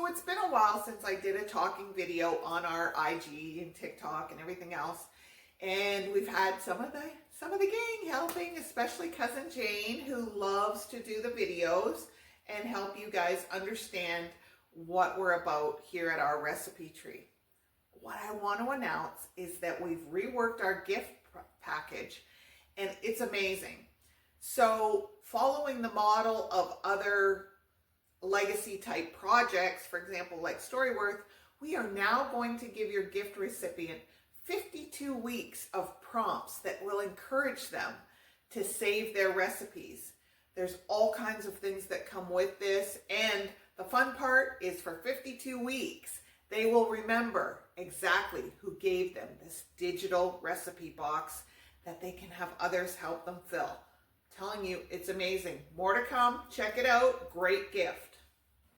So it's been a while since I did a talking video on our IG and TikTok and everything else. And we've had some of the gang helping, especially cousin Jane, who loves to do the videos and help you guys understand what we're about here at Our Recipe Tree. What I want to announce is that we've reworked our gift package and it's amazing. So following the model of other legacy type projects, for example, like Storyworth, we are now going to give your gift recipient 52 weeks of prompts that will encourage them to save their recipes. There's all kinds of things that come with this, and the fun part is for 52 weeks, they will remember exactly who gave them this digital recipe box that they can have others help them fill. I'm telling you, it's amazing. More to come. Check it out. Great gift.